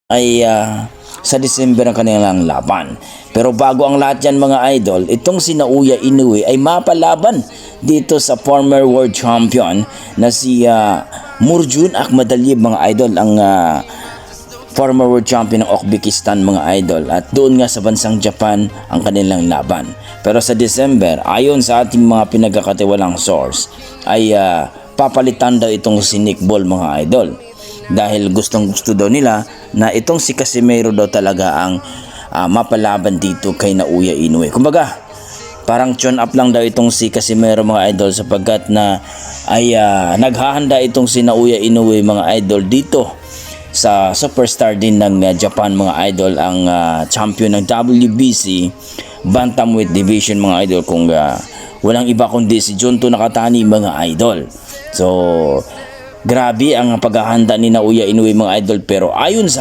ay sa December ang kanilang laban. Pero bago ang lahat yan mga idol, itong si Naoya Inoue ay mapalaban dito sa former world champion na si Murjun Akhmadaliev mga idol, ang former world champion ng Uzbekistan mga idol, at doon nga sa bansang Japan ang kanilang laban. Pero sa December, ayon sa ating mga pinagkakatiwalang source, ay papalitan daw itong si Nick Ball mga idol, dahil gustong gusto daw nila na itong si Casimero daw talaga ang mapalaban dito kay Naoya Inoue. Kumbaga parang tune up lang daw itong si Casimero mga idol, sapagkat na ay naghahanda itong si Naoya Inoue mga idol dito sa superstar din ng Japan mga idol, ang champion ng WBC Bantamweight Division mga idol, kung walang iba kundi si Junto Nakatani mga idol. So grabe ang paghahanda ni Naoya Inoue mga idol, pero ayon sa